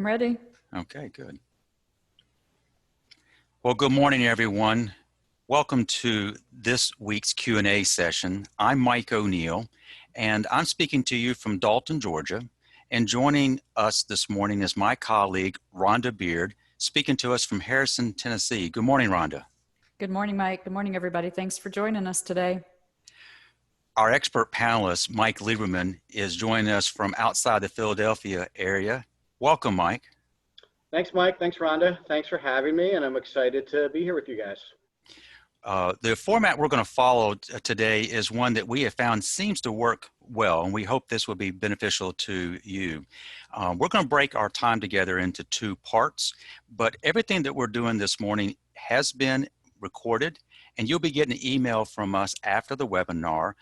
I'm ready. Okay, good. Well, good morning, everyone. Welcome to this week's Q&A session. I'm Mike O'Neill, and I'm speaking to you from Dalton, Georgia. And joining us this morning is my colleague, Rhonda Beard, speaking to us from Harrison, Tennessee. Good morning, Rhonda. Good morning, Mike. Good morning, everybody. Thanks for joining us today. Our expert panelist, Mike Lieberman, is joining us from outside the Philadelphia area. Welcome, Mike. Thanks, Mike. Thanks, Rhonda. Thanks for having me, and I'm excited to be here with you guys. The format we're going to follow today is one that we have found seems to work well, and we hope this will be beneficial to you. We're going to break our time together into two parts, but everything that we're doing this morning has been recorded, and you'll be getting an email from us after the webinar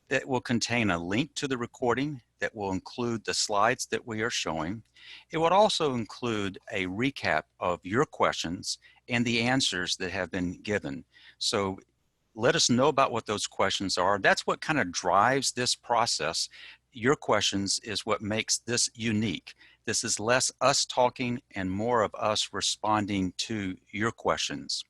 that will contain a link to the recording that will include the slides that we are showing. It would also include a recap of your questions and the answers that have been given. So let us know about what those questions are. That's what kind of drives this process. Your questions is what makes this unique. This is less us talking and more of us responding to your questions.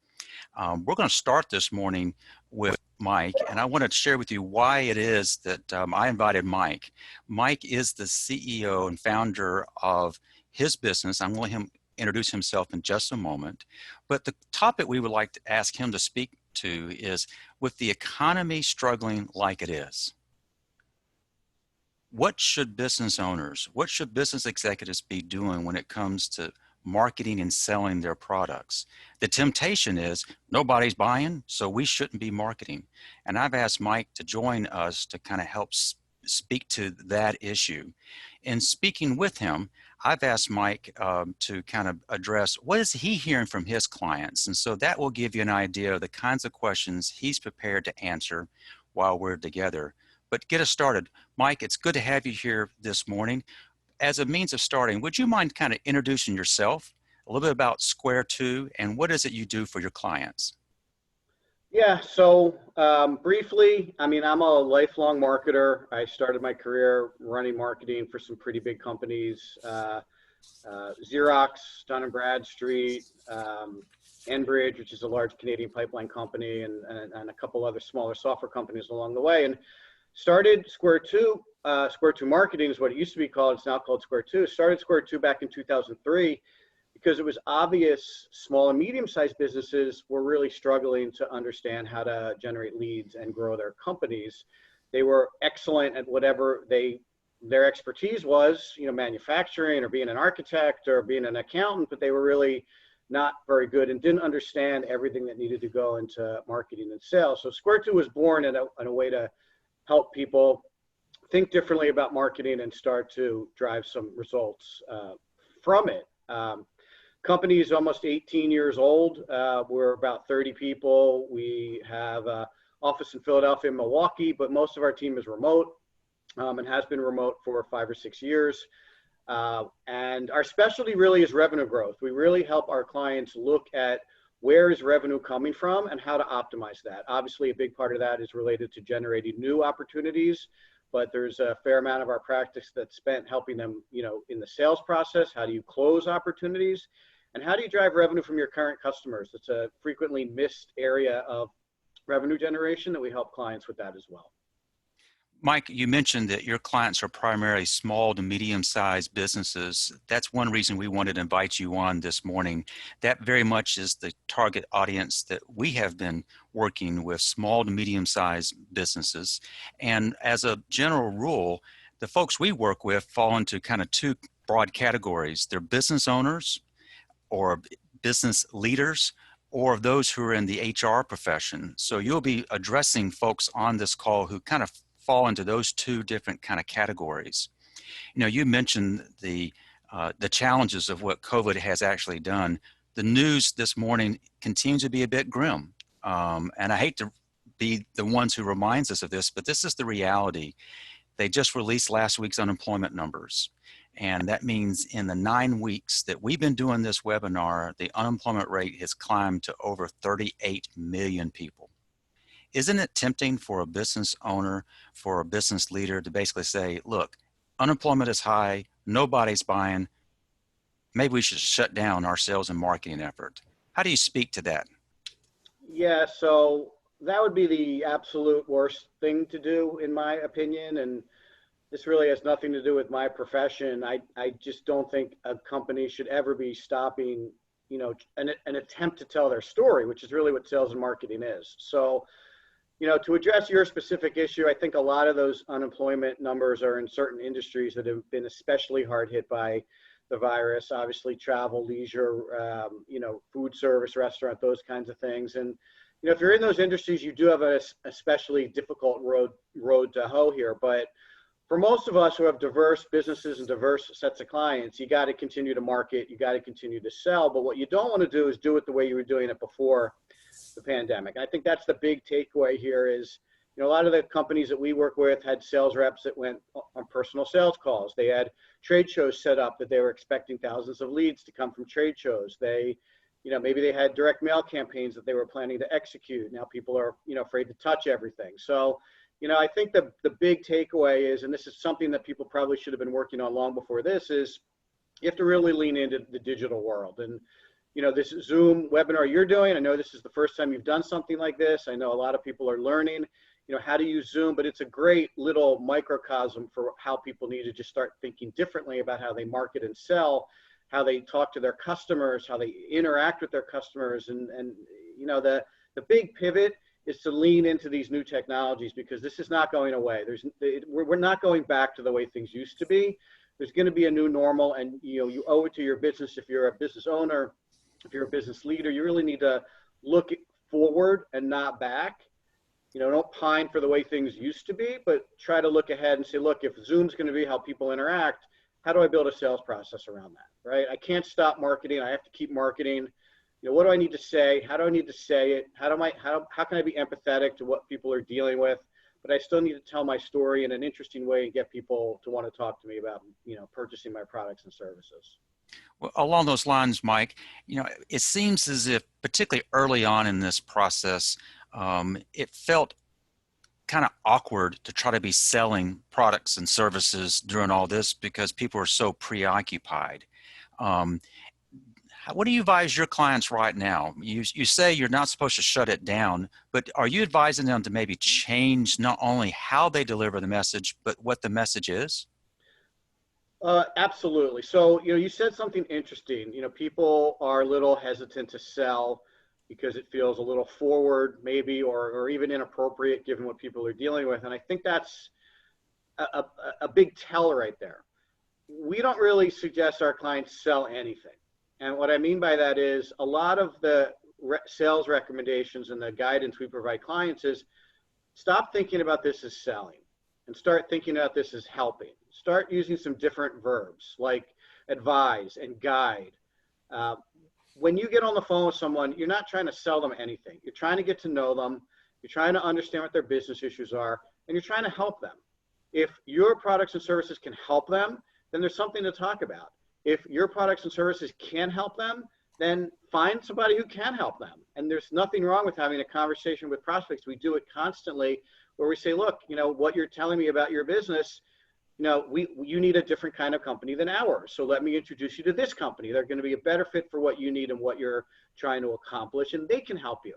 We're going to start this morning with Mike, and I want to share with you why it is that I invited Mike. Mike is the CEO and founder of his business. I'm going to let him introduce himself in just a moment. But the topic we would like to ask him to speak to is, with the economy struggling like it is, what should business owners, what should business executives be doing when it comes to marketing and selling their products? The temptation is nobody's buying, so we shouldn't be marketing. And I've asked Mike to join us to kind of help speak to that issue. In speaking with him, I've asked Mike to kind of address what is he hearing from his clients. And so that will give you an idea of the kinds of questions he's prepared to answer while we're together. But get us started. Mike, it's good to have you here this morning. As a means of starting, would you mind kind of introducing yourself, a little bit about Square 2, and what is it you do for your clients? Yeah, so briefly, I'm a lifelong marketer. I started my career running marketing for some pretty big companies, Xerox, Dun & Bradstreet, Enbridge, which is a large Canadian pipeline company, and a couple other smaller software companies along the way. And started Square 2. Square 2 Marketing is what it used to be called. It's now called Square 2. Started Square 2 back in 2003 because it was obvious small and medium-sized businesses were really struggling to understand how to generate leads and grow their companies. They were excellent at whatever their expertise was, manufacturing or being an architect or being an accountant, but they were really not very good and didn't understand everything that needed to go into marketing and sales. So Square 2 was born in a way to help people think differently about marketing and start to drive some results from it. Company is almost 18 years old. We're about 30 people. We have an office in Philadelphia and Milwaukee, but most of our team is remote and has been remote for 5 or 6 years. And our specialty really is revenue growth. We really help our clients look at where is revenue coming from and how to optimize that. Obviously, a big part of that is related to generating new opportunities, but there's a fair amount of our practice that's spent helping them, in the sales process. How do you close opportunities? And how do you drive revenue from your current customers? It's a frequently missed area of revenue generation that we help clients with that as well. Mike, you mentioned that your clients are primarily small to medium-sized businesses. That's one reason we wanted to invite you on this morning. That very much is the target audience that we have been working with, small to medium-sized businesses. And as a general rule, the folks we work with fall into kind of two broad categories. They're business owners or business leaders, or those who are in the HR profession. So you'll be addressing folks on this call who kind of fall into those two different kind of categories. You mentioned the challenges of what COVID has actually done. The news this morning continues to be a bit grim. And I hate to be the ones who reminds us of this, but this is the reality. They just released last week's unemployment numbers. And that means in the 9 weeks that we've been doing this webinar, the unemployment rate has climbed to over 38 million people. Isn't it tempting for a business owner, for a business leader to basically say, look, unemployment is high, nobody's buying, maybe we should shut down our sales and marketing effort. How do you speak to that? Yeah, so that would be the absolute worst thing to do, in my opinion. And this really has nothing to do with my profession. I just don't think a company should ever be stopping, an attempt to tell their story, which is really what sales and marketing is. So, to address your specific issue, I think a lot of those unemployment numbers are in certain industries that have been especially hard hit by the virus. Obviously, travel, leisure, food service, restaurant, those kinds of things. And if you're in those industries, you do have a especially difficult road to hoe here. But for most of us who have diverse businesses and diverse sets of clients, you got to continue to market, you got to continue to sell. But what you don't want to do is do it the way you were doing it before the pandemic. I think that's the big takeaway here is, a lot of the companies that we work with had sales reps that went on personal sales calls. They had trade shows set up that they were expecting thousands of leads to come from trade shows. They, maybe they had direct mail campaigns that they were planning to execute. Now people are, afraid to touch everything. So, I think the big takeaway is, and this is something that people probably should have been working on long before this, is you have to really lean into the digital world. And, this Zoom webinar you're doing, I know this is the first time you've done something like this. I know a lot of people are learning, how to use Zoom, but it's a great little microcosm for how people need to just start thinking differently about how they market and sell, how they talk to their customers, how they interact with their customers. And the big pivot is to lean into these new technologies, because this is not going away. We're not going back to the way things used to be. There's going to be a new normal, and you owe it to your business. If you're a business owner, if you're a business leader, you really need to look forward and not back. Don't pine for the way things used to be, but try to look ahead and say, look, if Zoom's going to be how people interact, how do I build a sales process around that, right? I can't stop marketing. I have to keep marketing. What do I need to say? How do I need to say it? How can I be empathetic to what people are dealing with? But I still need to tell my story in an interesting way and get people to want to talk to me about, purchasing my products and services. Well, along those lines, Mike, it seems as if, particularly early on in this process, it felt kind of awkward to try to be selling products and services during all this because people are so preoccupied. What do you advise your clients right now? You say you're not supposed to shut it down, but are you advising them to maybe change not only how they deliver the message, but what the message is? Absolutely. So, you said something interesting. People are a little hesitant to sell because it feels a little forward, maybe, or even inappropriate given what people are dealing with. And I think that's a big tell right there. We don't really suggest our clients sell anything. And what I mean by that is a lot of the sales recommendations and the guidance we provide clients is stop thinking about this as selling and start thinking about this as helping. Start using some different verbs like advise and guide. When you get on the phone with someone, you're not trying to sell them anything. You're trying to get to know them. You're trying to understand what their business issues are, and you're trying to help them. If your products and services can help them, then there's something to talk about. If your products and services can help them, then find somebody who can help them. And there's nothing wrong with having a conversation with prospects. We do it constantly where we say, look, what you're telling me about your business, you need a different kind of company than ours. So let me introduce you to this company. They're going to be a better fit for what you need and what you're trying to accomplish, and they can help you.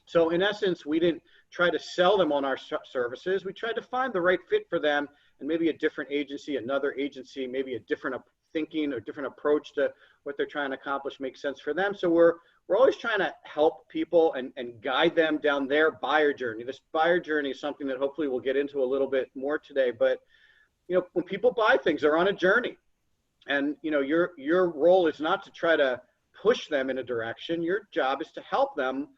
So in essence, we didn't try to sell them on our services. We tried to find the right fit for them, and maybe a different agency, another agency, maybe a different thinking or different approach to what they're trying to accomplish makes sense for them. So we're always trying to help people and guide them down their buyer journey. This buyer journey is something that hopefully we'll get into a little bit more today. But when people buy things, they're on a journey, and your role is not to try to push them in a direction. Your job is to help them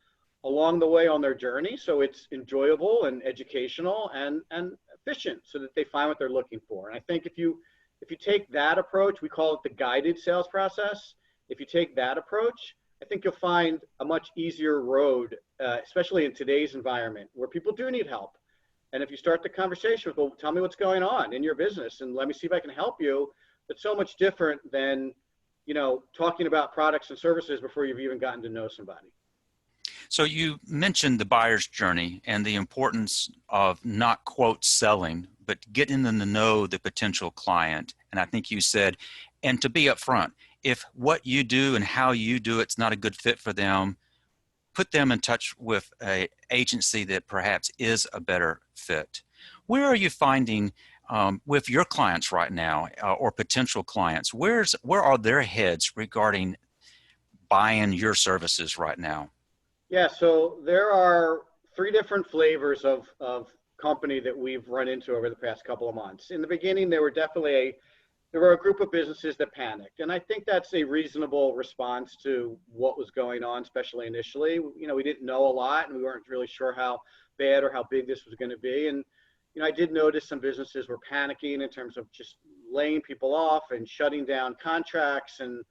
along the way on their journey, so it's enjoyable and educational and efficient, so that they find what they're looking for. And I think if you take that approach, we call it the guided sales process. If you take that approach, I think you'll find a much easier road, especially in today's environment where people do need help. And if you start the conversation with, well, tell me what's going on in your business and let me see if I can help you, it's so much different than, talking about products and services before you've even gotten to know somebody. So you mentioned the buyer's journey and the importance of not quote selling, but getting them to know the potential client. And I think you said, and to be upfront, if what you do and how you do it's not a good fit for them, put them in touch with an agency that perhaps is a better fit. Where are you finding with your clients right now, or potential clients, where are their heads regarding buying your services right now? Yeah, so there are three different flavors of company that we've run into over the past couple of months. In the beginning, there were a group of businesses that panicked, and I think that's a reasonable response to what was going on, especially initially. We didn't know a lot, and we weren't really sure how bad or how big this was going to be. And I did notice some businesses were panicking in terms of just laying people off and shutting down contracts and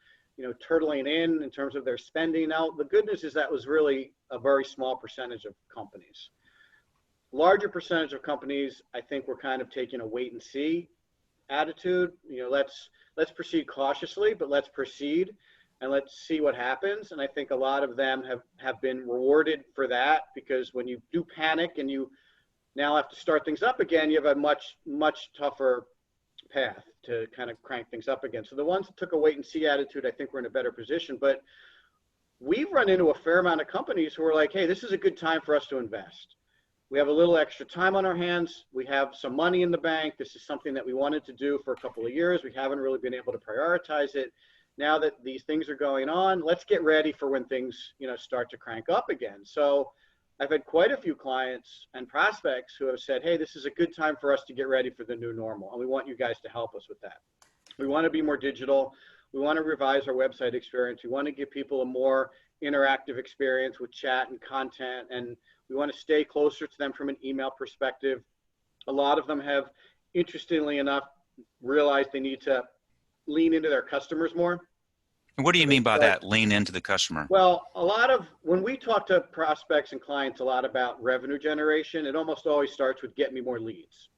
turtling in terms of their spending. Now, the good news is that was really a very small percentage of companies. Larger percentage of companies, I think, were kind of taking a wait and see attitude. Let's proceed cautiously, but let's proceed and let's see what happens. And I think a lot of them have been rewarded for that, because when you do panic and you now have to start things up again, you have a much, much tougher path to kind of crank things up again. So the ones that took a wait and see attitude, I think we're in a better position. But we've run into a fair amount of companies who are like, hey, this is a good time for us to invest. We have a little extra time on our hands. We have some money in the bank. This is something that we wanted to do for a couple of years. We haven't really been able to prioritize it. Now that these things are going on, let's get ready for when things, start to crank up again. So I've had quite a few clients and prospects who have said, hey, this is a good time for us to get ready for the new normal, and we want you guys to help us with that. We want to be more digital. We want to revise our website experience. We want to give people a more interactive experience with chat and content, and we want to stay closer to them from an email perspective. A lot of them have, interestingly enough, realized they need to lean into their customers more. And what do you mean by that, lean into the customer? Well, when we talk to prospects and clients a lot about revenue generation, it almost always starts with get me more leads.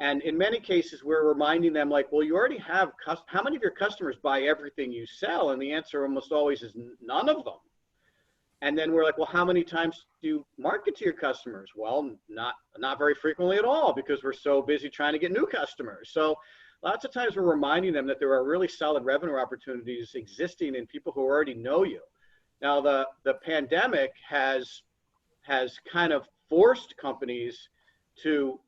And in many cases, we're reminding them like, well, you already have, how many of your customers buy everything you sell? And the answer almost always is none of them. And then we're like, well, how many times do you market to your customers? Well, not very frequently at all, because we're so busy trying to get new customers. So lots of times we're reminding them that there are really solid revenue opportunities existing in people who already know you. Now, the pandemic has kind of forced companies to,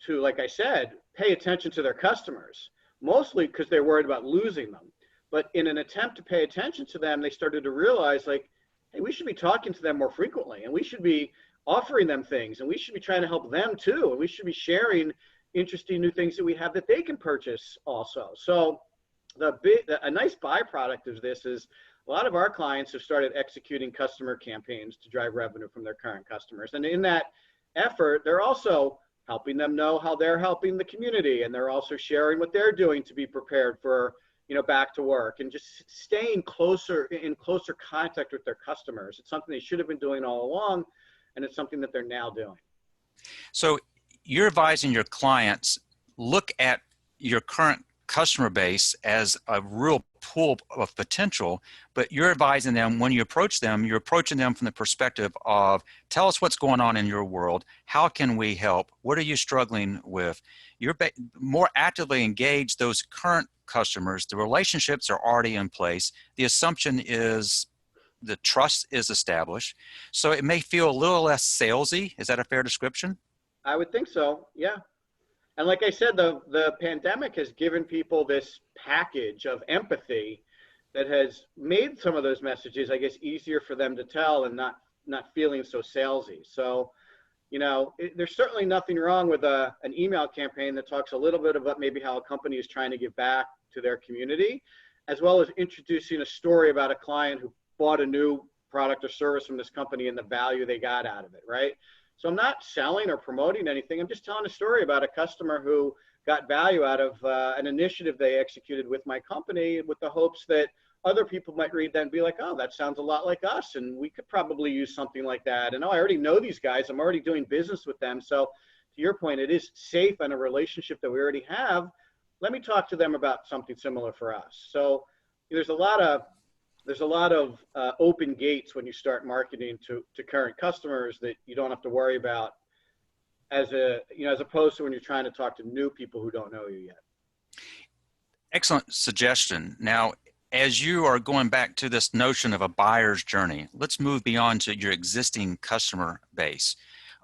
like I said, pay attention to their customers, mostly because they're worried about losing them. But in an attempt to pay attention to them, they started to realize, like, hey, we should be talking to them more frequently, and we should be offering them things, and we should be trying to help them too, and we should be sharing interesting new things that we have that they can purchase also. So a nice byproduct of this is a lot of our clients have started executing customer campaigns to drive revenue from their current customers. And in that effort, they're also helping them know how they're helping the community, and they're also sharing what they're doing to be prepared for back to work, and just staying in closer contact with their customers. It's something they should have been doing all along, and it's something that they're now doing. So you're advising your clients, look at your current customer base as a real pool of potential, but you're advising them when you approach them, you're approaching them from the perspective of, tell us what's going on in your world. How can we help? What are you struggling with? You're more actively engage those current customers. The relationships are already in place. The assumption is the trust is established. So it may feel a little less salesy. Is that a fair description? I would think so, yeah. And like I said, the pandemic has given people this package of empathy that has made some of those messages, I guess, easier for them to tell and not feeling so salesy. So, there's certainly nothing wrong with an email campaign that talks a little bit about maybe how a company is trying to give back to their community, as well as introducing a story about a client who bought a new product or service from this company and the value they got out of it, right? So I'm not selling or promoting anything. I'm just telling a story about a customer who got value out of an initiative they executed with my company, with the hopes that other people might read that and be like, oh, that sounds a lot like us, and we could probably use something like that. And oh, I already know these guys. I'm already doing business with them. So to your point, it is safe and a relationship that we already have. Let me talk to them about something similar for us. So there's a lot of open gates when you start marketing to current customers that you don't have to worry about as opposed to when you're trying to talk to new people who don't know you yet. Excellent suggestion. Now, as you are going back to this notion of a buyer's journey, let's move beyond to your existing customer base.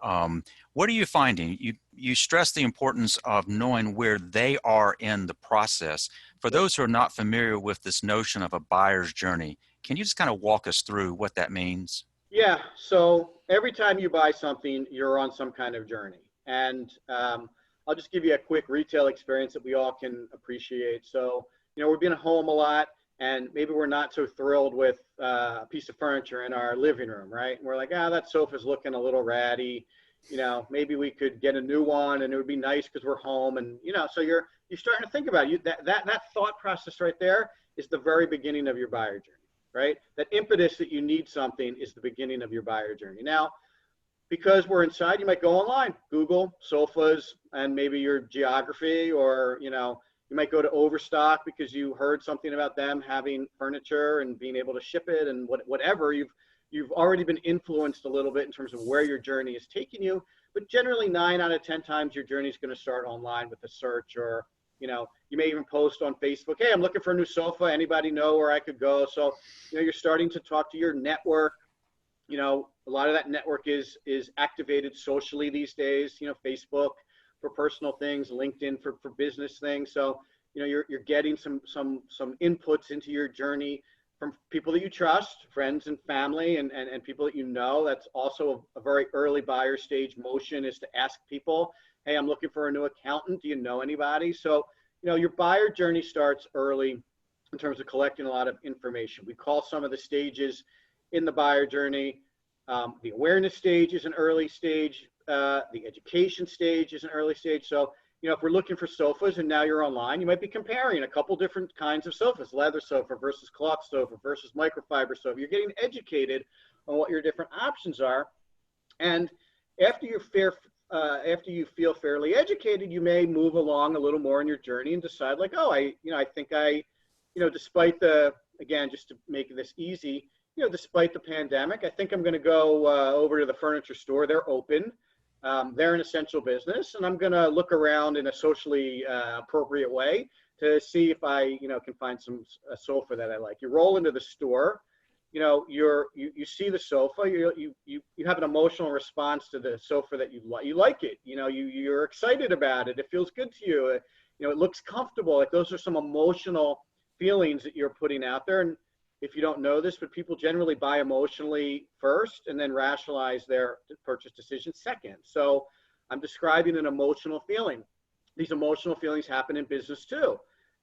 What are you finding? You stress the importance of knowing where they are in the process. For those who are not familiar with this notion of a buyer's journey, can you just kind of walk us through what that means? Yeah, so every time you buy something, you're on some kind of journey. And I'll just give you a quick retail experience that we all can appreciate. So, we've been at home a lot, and maybe we're not so thrilled with a piece of furniture in our living room, right? And we're like, that sofa's looking a little ratty. Maybe we could get a new one, and it would be nice because we're home. And so you're starting to think about it. That thought process right there is the very beginning of your buyer journey, right? That impetus that you need something is the beginning of your buyer journey. Now, because we're inside, you might go online, Google sofas and maybe your geography, or you might go to Overstock because you heard something about them having furniture and being able to ship it, and whatever. You've already been influenced a little bit in terms of where your journey is taking you, but generally 9 out of 10 times your journey is going to start online with a search, or you may even post on Facebook, hey, I'm looking for a new sofa. Anybody know where I could go? So you're starting to talk to your network. A lot of that network is activated socially these days. Facebook for personal things, LinkedIn for business things. So you're getting some inputs into your journey from people that you trust, friends and family, and people that That's also a very early buyer stage motion, is to ask people, hey, I'm looking for a new accountant. Do you know anybody? So your buyer journey starts early in terms of collecting a lot of information. We call some of the stages in the buyer journey. The awareness stage is an early stage. The education stage is an early stage. So, if we're looking for sofas and now you're online, you might be comparing a couple different kinds of sofas, leather sofa versus cloth sofa versus microfiber sofa. You're getting educated on what your different options are. And after you feel fairly educated, you may move along a little more in your journey and decide like, I think despite again, just to make this easy, despite the pandemic, I think I'm going to go over to the furniture store. They're open. They're an essential business, and I'm going to look around in a socially appropriate way to see if I, can find a sofa that I like. You roll into the store, you see the sofa, you have an emotional response to the sofa that you like. You like it, you're excited about it. It feels good to you. It looks comfortable. Like, those are some emotional feelings that you're putting out there. And if you don't know this, but people generally buy emotionally first and then rationalize their purchase decision second. So I'm describing an emotional feeling. These emotional feelings happen in business too.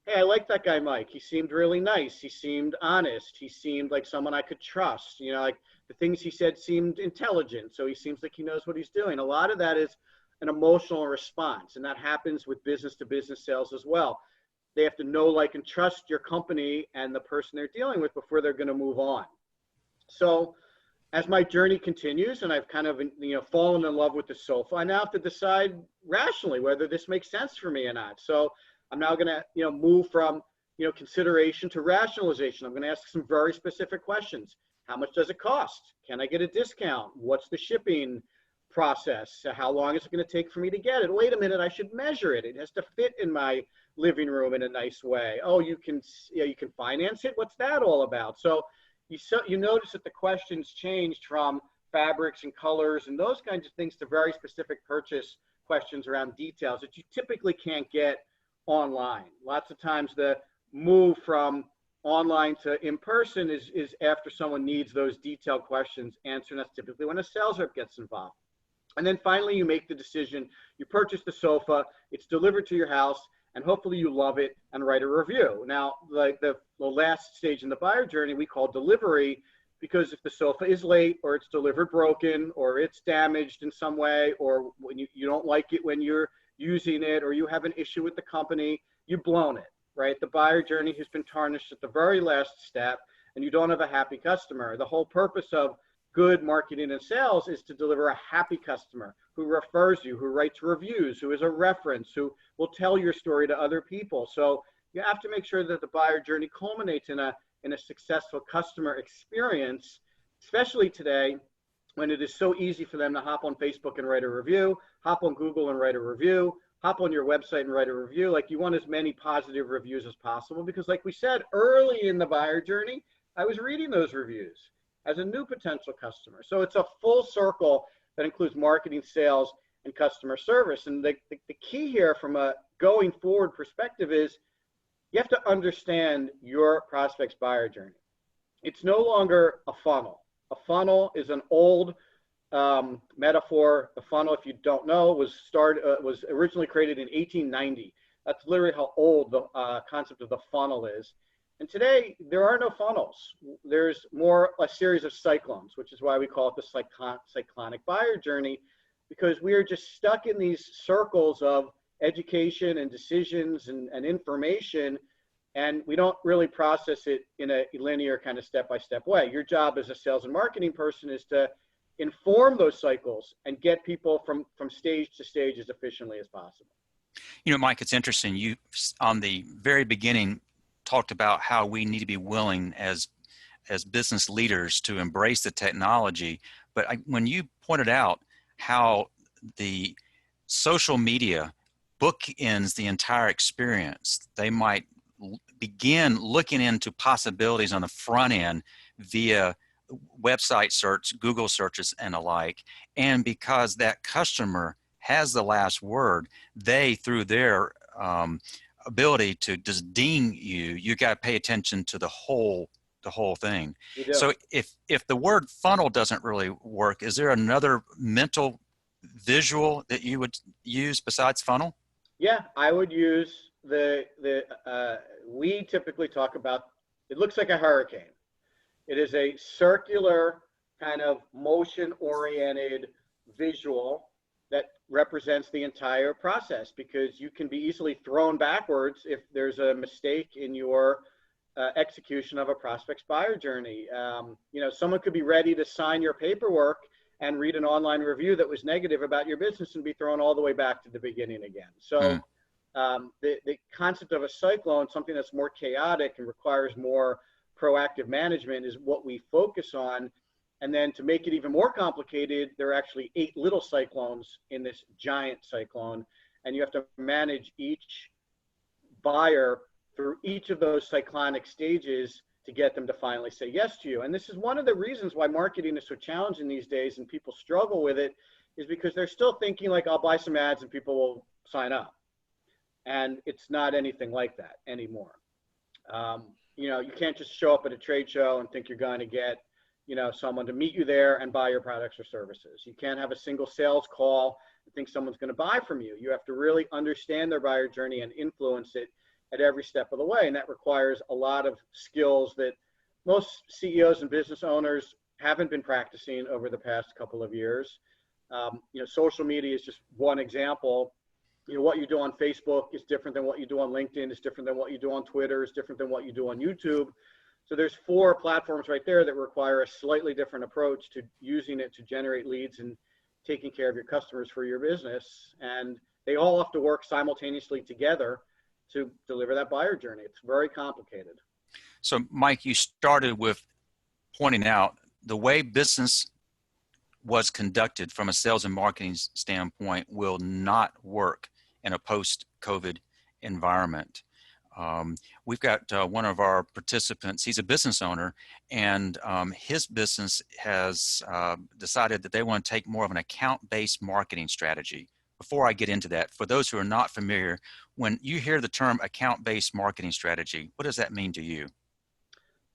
Hey, I like that guy, Mike. He seemed really nice. He seemed honest. He seemed like someone I could trust. Like the things he said seemed intelligent. So he seems like he knows what he's doing. A lot of that is an emotional response, and that happens with business to business sales as well. They have to know, like, and trust your company and the person they're dealing with before they're going to move on. So as my journey continues and I've kind of, fallen in love with the sofa, I now have to decide rationally whether this makes sense for me or not. So I'm now going to, move from, consideration to rationalization. I'm going to ask some very specific questions. How much does it cost? Can I get a discount? What's the shipping process? How long is it going to take for me to get it? Wait a minute, I should measure it. It has to fit in my living room in a nice way. Oh, you can finance it. What's that all about? So you notice that the questions changed from fabrics and colors and those kinds of things to very specific purchase questions around details that you typically can't get online. Lots of times the move from online to in person is after someone needs those detailed questions answered. That's typically when a sales rep gets involved. And then finally you make the decision, you purchase the sofa, it's delivered to your house, and hopefully you love it and write a review. Now, like the last stage in the buyer journey, we call delivery, because if the sofa is late or it's delivered broken or it's damaged in some way, or when you don't like it when you're using it, or you have an issue with the company, you've blown it, right? The buyer journey has been tarnished at the very last step, and you don't have a happy customer. The whole purpose of good marketing and sales is to deliver a happy customer who refers you, who writes reviews, who is a reference, who will tell your story to other people. So you have to make sure that the buyer journey culminates in a successful customer experience, especially today when it is so easy for them to hop on Facebook and write a review, hop on Google and write a review, hop on your website and write a review. Like, you want as many positive reviews as possible, because like we said, early in the buyer journey, I was reading those reviews as a new potential customer. So it's a full circle that includes marketing, sales, and customer service. And the key here from a going forward perspective is you have to understand your prospect's buyer journey. It's no longer a funnel. A funnel is an old metaphor. A funnel, if you don't know, was originally created in 1890. That's literally how old the concept of the funnel is. And today, there are no funnels. There's more a series of cyclones, which is why we call it the cyclonic buyer journey, because we are just stuck in these circles of education and decisions and information, and we don't really process it in a linear kind of step-by-step way. Your job as a sales and marketing person is to inform those cycles and get people from stage to stage as efficiently as possible. You know, Mike, it's interesting. You, on the very beginning, talked about how we need to be willing as business leaders to embrace the technology. But when you pointed out how the social media bookends the entire experience, they might begin looking into possibilities on the front end via website search, Google searches, and alike. And because that customer has the last word, they, through their ability to just ding you got to pay attention to the whole thing. So if the word funnel doesn't really work, is there another mental visual that you would use besides funnel? Yeah, I would use we typically talk about, it looks like a hurricane. It is a circular kind of motion-oriented visual that represents the entire process, because you can be easily thrown backwards if there's a mistake in your execution of a prospect's buyer journey. You know, someone could be ready to sign your paperwork and read an online review that was negative about your business and be thrown all the way back to the beginning again. So the concept of a cyclone, something that's more chaotic and requires more proactive management, is what we focus on. And then to make it even more complicated, there are actually 8 little cyclones in this giant cyclone, and you have to manage each buyer through each of those cyclonic stages to get them to finally say yes to you. And this is one of the reasons why marketing is so challenging these days and people struggle with it, is because they're still thinking like, I'll buy some ads and people will sign up. And it's not anything like that anymore. You know, you can't just show up at a trade show and think you're going to get, you know, someone to meet you there and buy your products or services. You can't have a single sales call and think someone's going to buy from you. You have to really understand their buyer journey and influence it at every step of the way. And that requires a lot of skills that most CEOs and business owners haven't been practicing over the past couple of years. You know, social media is just one example. You know, what you do on Facebook is different than what you do on LinkedIn, is different than what you do on Twitter, is different than what you do on YouTube. So there's 4 platforms right there that require a slightly different approach to using it to generate leads and taking care of your customers for your business. And they all have to work simultaneously together to deliver that buyer journey. It's very complicated. So Mike, you started with pointing out the way business was conducted from a sales and marketing standpoint will not work in a post-COVID environment. We've got one of our participants, he's a business owner, and his business has decided that they want to take more of an account-based marketing strategy. Before I get into that, for those who are not familiar, when you hear the term account-based marketing strategy, what does that mean to you?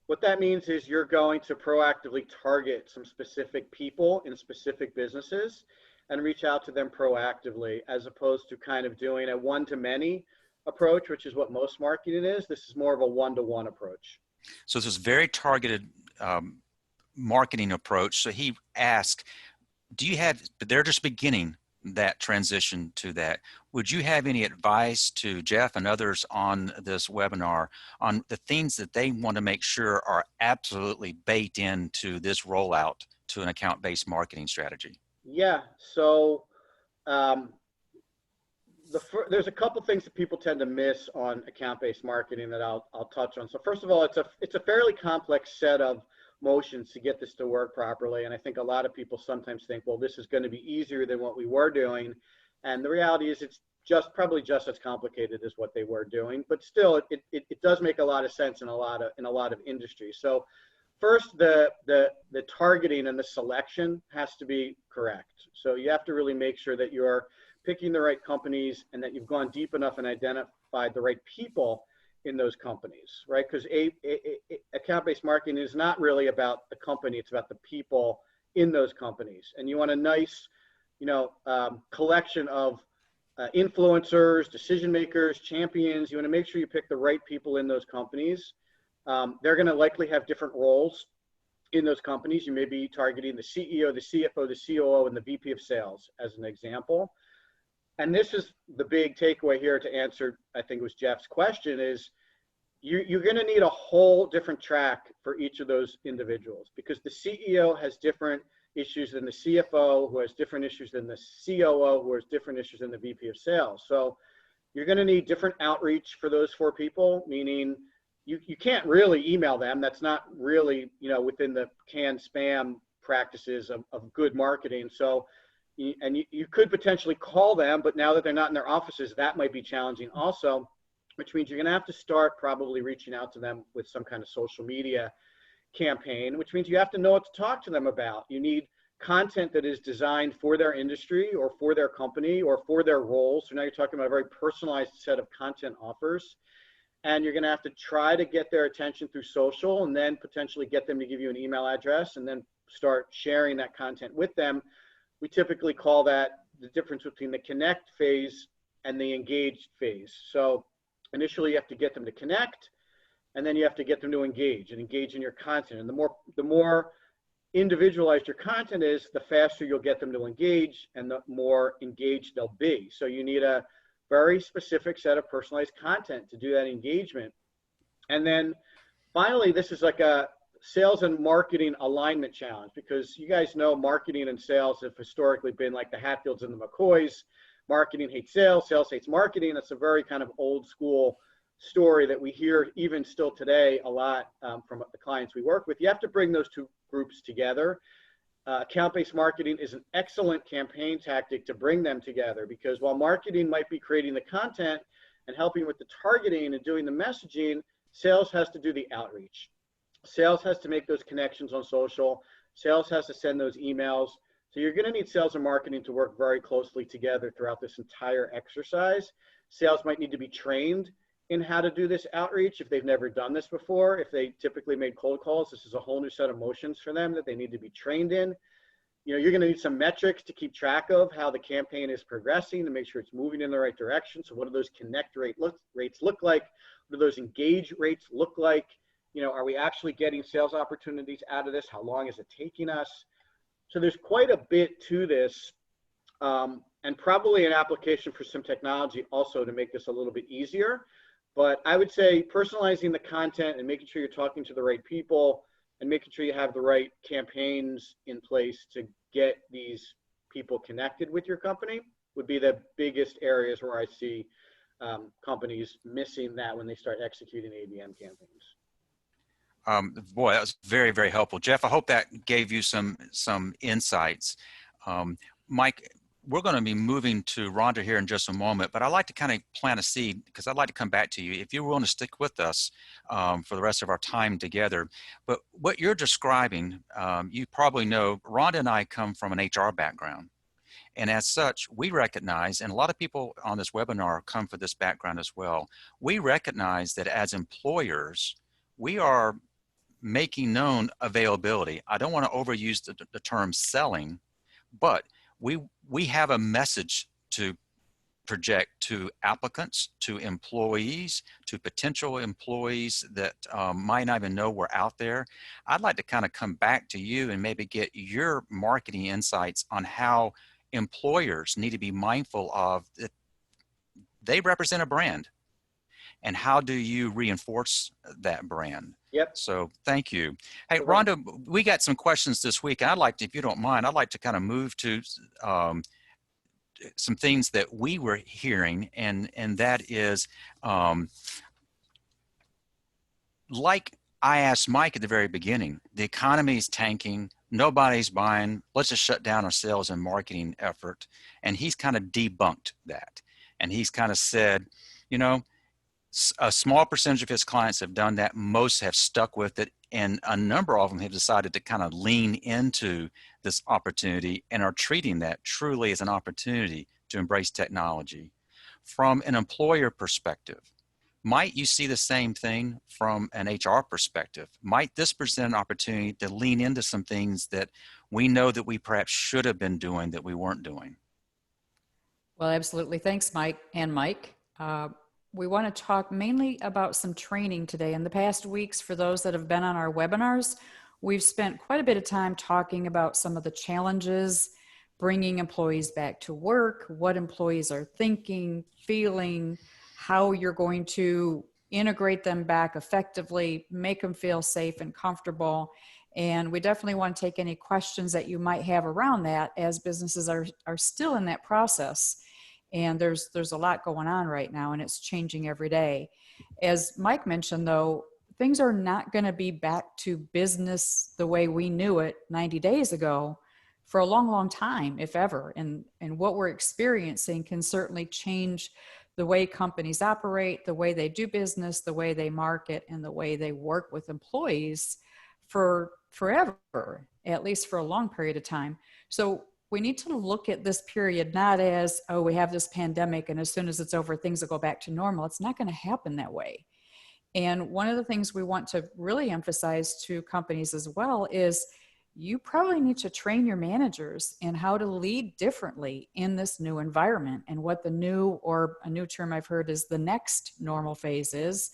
What that means is you're going to proactively target some specific people in specific businesses and reach out to them proactively, as opposed to kind of doing a one-to-many approach, which is what most marketing is. This is more of a one-to-one approach. So this is very targeted marketing approach. So he asked, they're just beginning that transition to that. Would you have any advice to Jeff and others on this webinar on the things that they want to make sure are absolutely baked into this rollout to an account-based marketing strategy? Yeah, so there's a couple things that people tend to miss on account-based marketing that I'll touch on. So first of all, it's a fairly complex set of motions to get this to work properly. And I think a lot of people sometimes think, well, this is going to be easier than what we were doing. And the reality is it's probably just as complicated as what they were doing, but still it does make a lot of sense in a lot of industries. So first, the targeting and the selection has to be correct. So you have to really make sure that you're picking the right companies and that you've gone deep enough and identified the right people in those companies, right? Because account-based marketing is not really about the company, it's about the people in those companies. And you want a nice, collection of influencers, decision makers, champions. You want to make sure you pick the right people in those companies. They're going to likely have different roles in those companies. You may be targeting the CEO, the CFO, the COO, and the VP of sales as an example. And this is the big takeaway here to answer, I think it was Jeff's question, is you're going to need a whole different track for each of those individuals, because the CEO has different issues than the CFO, who has different issues than the COO, who has different issues than the VP of sales. So you're going to need different outreach for those four people, meaning you can't really email them. That's not really, within the canned spam practices of good marketing. So, you could potentially call them, but now that they're not in their offices, that might be challenging also, which means you're going to have to start probably reaching out to them with some kind of social media campaign, which means you have to know what to talk to them about. You need content that is designed for their industry or for their company or for their roles. So now you're talking about a very personalized set of content offers. And you're going to have to try to get their attention through social, and then potentially get them to give you an email address, and then start sharing that content with them. We typically call that the difference between the connect phase and the engaged phase. So initially you have to get them to connect, and then you have to get them to engage in your content. And the more individualized your content is, the faster you'll get them to engage and the more engaged they'll be. So you need a very specific set of personalized content to do that engagement. And then finally, this is like a sales and marketing alignment challenge, because you guys know marketing and sales have historically been like the Hatfields and the McCoys. Marketing hates sales, sales hates marketing. That's a very kind of old school story that we hear even still today a lot from the clients we work with. You have to bring those two groups together. Account-based marketing is an excellent campaign tactic to bring them together, because while marketing might be creating the content and helping with the targeting and doing the messaging, sales has to do the outreach. Sales has to make those connections on social. Sales has to send those emails. So you're going to need sales and marketing to work very closely together throughout this entire exercise. Sales might need to be trained in how to do this outreach if they've never done this before. If they typically made cold calls, this is a whole new set of motions for them that they need to be trained in. You're going to need some metrics to keep track of how the campaign is progressing, to make sure it's moving in the right direction. So what do those connect rates look like? What do those engage rates look like? Are we actually getting sales opportunities out of this? How long is it taking us? So there's quite a bit to this, and probably an application for some technology also to make this a little bit easier. But I would say personalizing the content and making sure you're talking to the right people and making sure you have the right campaigns in place to get these people connected with your company would be the biggest areas where I see companies missing that when they start executing ABM campaigns. Boy, that was very, very helpful. Jeff, I hope that gave you some insights. Mike, we're going to be moving to Rhonda here in just a moment, but I'd like to kind of plant a seed, because I'd like to come back to you if you're willing to stick with us for the rest of our time together. But what you're describing, you probably know, Rhonda and I come from an HR background. And as such, we recognize, and a lot of people on this webinar come for this background as well, we recognize that as employers, we are making known availability. I don't want to overuse the term selling, but we have a message to project to applicants, to employees, to potential employees that might not even know we're out there. I'd like to kind of come back to you and maybe get your marketing insights on how employers need to be mindful of that they represent a brand. And how do you reinforce that brand? Yep. So thank you. Hey, Rhonda, we got some questions this week. And I'd like to, if you don't mind, I'd like to kind of move to some things that we were hearing. And that is, like I asked Mike at the very beginning, the economy is tanking. Nobody's buying. Let's just shut down our sales and marketing effort. And he's kind of debunked that. And he's kind of said, you know, a small percentage of his clients have done that. Most have stuck with it. And a number of them have decided to kind of lean into this opportunity and are treating that truly as an opportunity to embrace technology. From an employer perspective, might you see the same thing from an HR perspective? Might this present an opportunity to lean into some things that we know that we perhaps should have been doing that we weren't doing? Well, absolutely. Thanks, Mike and Mike. We want to talk mainly about some training today. In the past weeks, for those that have been on our webinars, we've spent quite a bit of time talking about some of the challenges bringing employees back to work, what employees are thinking, feeling, how you're going to integrate them back effectively, make them feel safe and comfortable. And we definitely want to take any questions that you might have around that, as businesses are still in that process. And there's a lot going on right now, and it's changing every day. As Mike mentioned, though, things are not going to be back to business the way we knew it 90 days ago for a long, long time, if ever. And what we're experiencing can certainly change the way companies operate, the way they do business, the way they market, and the way they work with employees for forever, at least for a long period of time. So we need to look at this period not as, oh, we have this pandemic and as soon as it's over, things will go back to normal. It's not going to happen that way. And one of the things we want to really emphasize to companies as well is you probably need to train your managers in how to lead differently in this new environment. And what the new, or a new term I've heard, is the next normal phase is.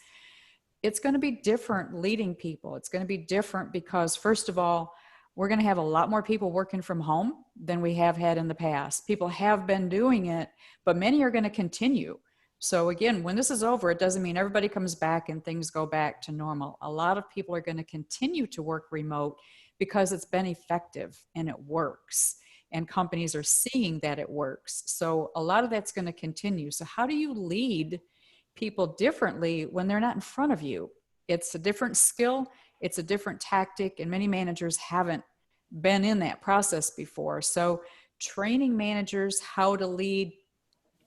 It's going to be different leading people. It's going to be different because, first of all, we're going to have a lot more people working from home than we have had in the past. People have been doing it, but many are going to continue. So again, when this is over, it doesn't mean everybody comes back and things go back to normal. A lot of people are going to continue to work remote because it's been effective and it works. And companies are seeing that it works. So a lot of that's going to continue. So how do you lead people differently when they're not in front of you? It's a different skill. It's a different tactic, and many managers haven't been in that process before. So training managers how to lead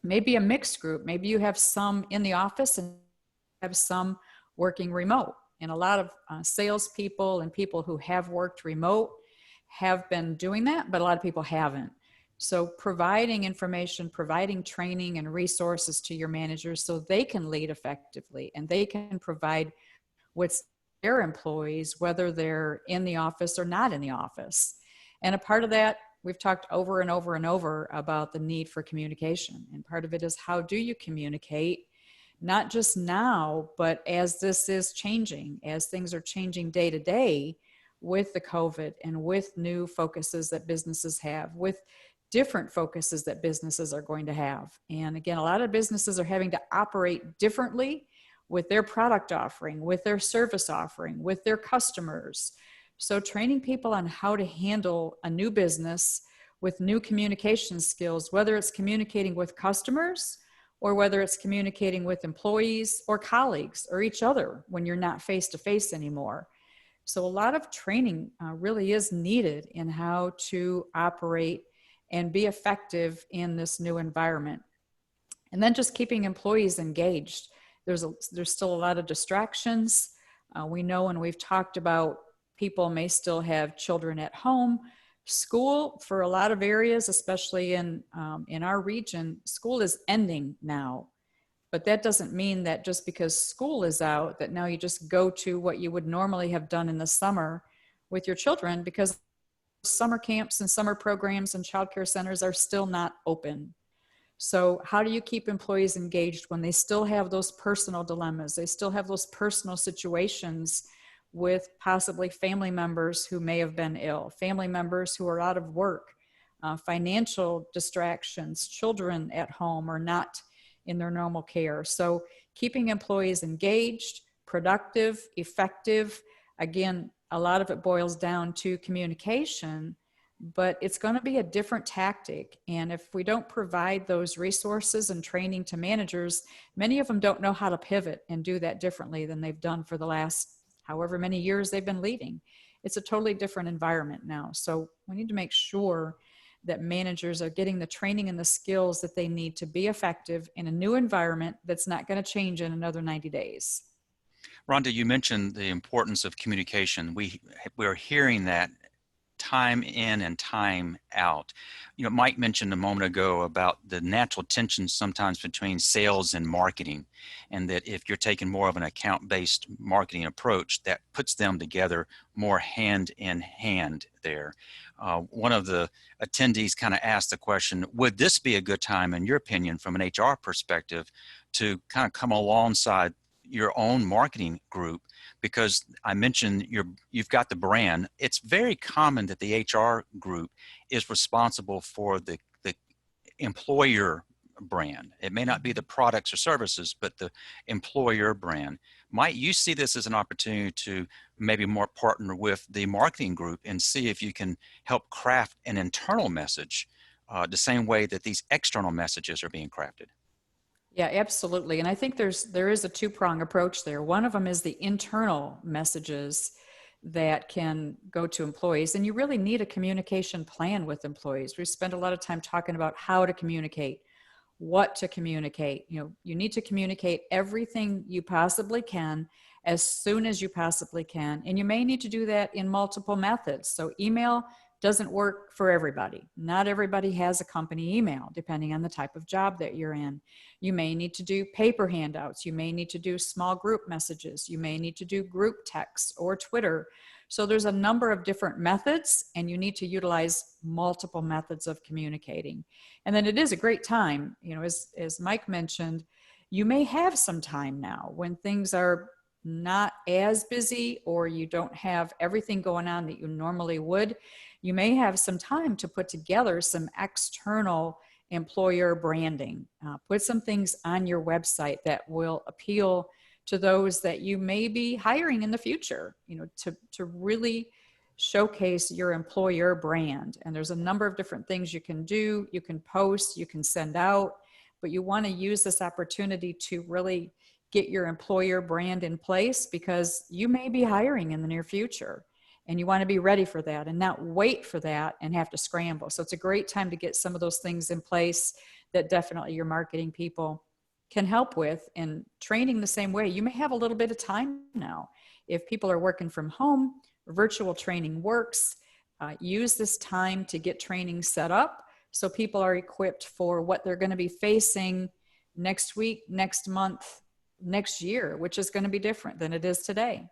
maybe a mixed group. Maybe you have some in the office and have some working remote. And a lot of salespeople and people who have worked remote have been doing that, but a lot of people haven't. So providing information, providing training and resources to your managers so they can lead effectively and they can provide what's their employees, whether they're in the office or not in the office. And a part of that, we've talked over and over and over about the need for communication. And part of it is, how do you communicate, not just now, but as this is changing, as things are changing day to day with the COVID and with new focuses that businesses have, with different focuses that businesses are going to have. And again, a lot of businesses are having to operate differently with their product offering, with their service offering, with their customers. So training people on how to handle a new business with new communication skills, whether it's communicating with customers or whether it's communicating with employees or colleagues or each other when you're not face-to-face anymore. So a lot of training really is needed in how to operate and be effective in this new environment. And then just keeping employees engaged. There's still a lot of distractions. We know, and we've talked about, people may still have children at home. School, for a lot of areas, especially in our region, school is ending now. But that doesn't mean that just because school is out, that now you just go to what you would normally have done in the summer with your children, because summer camps and summer programs and childcare centers are still not open. So how do you keep employees engaged when they still have those personal dilemmas? They still have those personal situations with possibly family members who may have been ill, family members who are out of work, financial distractions, children at home or not in their normal care. So keeping employees engaged, productive, effective. Again, a lot of it boils down to communication, but it's going to be a different tactic. And if we don't provide those resources and training to managers, many of them don't know how to pivot and do that differently than they've done for the last however many years they've been leading. It's a totally different environment now. So we need to make sure that managers are getting the training and the skills that they need to be effective in a new environment that's not going to change in another 90 days. Rhonda, you mentioned the importance of communication. We're hearing that time in and time out. You know, Mike mentioned a moment ago about the natural tension sometimes between sales and marketing, and that if you're taking more of an account-based marketing approach, that puts them together more hand in hand there. One of the attendees kind of asked the question, would this be a good time, in your opinion, from an HR perspective, to kind of come alongside your own marketing group? Because I mentioned you've got the brand. It's very common that the HR group is responsible for the employer brand. It may not be the products or services, but the employer brand. Might you see this as an opportunity to maybe more partner with the marketing group and see if you can help craft an internal message the same way that these external messages are being crafted? Yeah, absolutely. And I think there is a two-prong approach there. One of them is the internal messages that can go to employees, and you really need a communication plan with employees. We spend a lot of time talking about how to communicate, what to communicate. You know, you need to communicate everything you possibly can as soon as you possibly can, and you may need to do that in multiple methods. So email doesn't work for everybody. Not everybody has a company email, depending on the type of job that you're in. You may need to do paper handouts. You may need to do small group messages. You may need to do group text or Twitter. So there's a number of different methods, and you need to utilize multiple methods of communicating. And then it is a great time, you know, as Mike mentioned, you may have some time now when things are not as busy, or you don't have everything going on that you normally would. You may have some time to put together some external employer branding. Put some things on your website that will appeal to those that you may be hiring in the future, you know, to really showcase your employer brand. And there's a number of different things you can do. You can post, you can send out, but you want to use this opportunity to really get your employer brand in place, because you may be hiring in the near future. And you want to be ready for that and not wait for that and have to scramble. So it's a great time to get some of those things in place that definitely your marketing people can help with. And training the same way. You may have a little bit of time now. If people are working from home, virtual training works. Use this time to get training set up so people are equipped for what they're going to be facing next week, next month, next year, which is going to be different than it is today.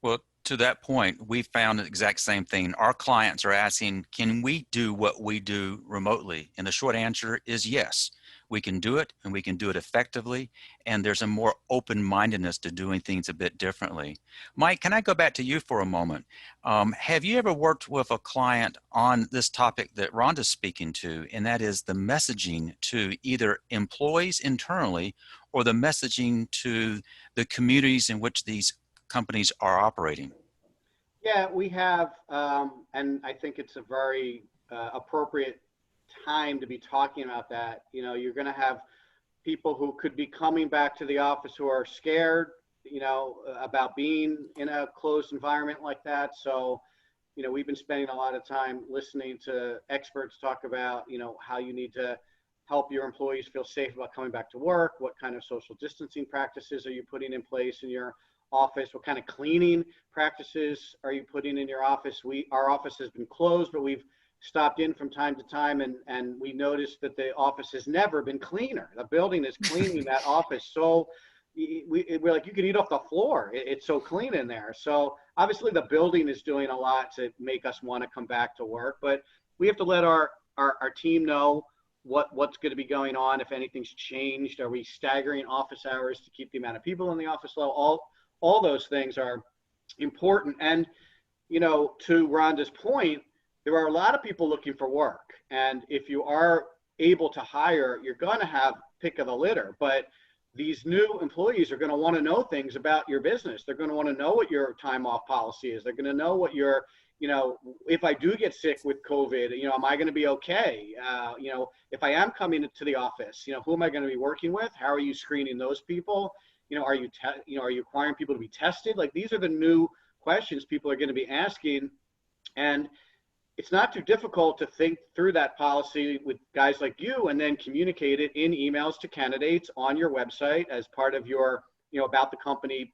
Well, to that point, we found the exact same thing. Our clients are asking, can we do what we do remotely? And the short answer is yes. We can do it, and we can do it effectively. And there's a more open-mindedness to doing things a bit differently. Mike, can I go back to you for a moment? Have you ever worked with a client on this topic that Rhonda's speaking to, and that is the messaging to either employees internally or the messaging to the communities in which these companies are operating? Yeah, we have, and I think it's a very appropriate time to be talking about that. You know, you're going to have people who could be coming back to the office who are scared, you know, about being in a closed environment like that. So, you know, we've been spending a lot of time listening to experts talk about, you know, how you need to help your employees feel safe about coming back to work. What kind of social distancing practices are you putting in place in your office? What kind of cleaning practices are you putting in your office? Our office has been closed, but we've stopped in from time to time, and we noticed that the office has never been cleaner. The building is cleaning that office. So we're like, you can eat off the floor. It's so clean in there. So obviously the building is doing a lot to make us want to come back to work, but we have to let our team know what's going to be going on. If anything's changed, are we staggering office hours to keep the amount of people in the office low? All those things are important. And, you know, to Rhonda's point, there are a lot of people looking for work. And if you are able to hire, you're going to have pick of the litter. But these new employees are going to want to know things about your business. They're going to want to know what your time off policy is. They're going to know what your, you know, if I do get sick with COVID, you know, am I going to be okay? You know, if I am coming to the office, you know, who am I going to be working with? How are you screening those people? You know, are you requiring people to be tested? Like, these are the new questions people are going to be asking. And it's not too difficult to think through that policy with guys like you and then communicate it in emails to candidates on your website as part of your, about the company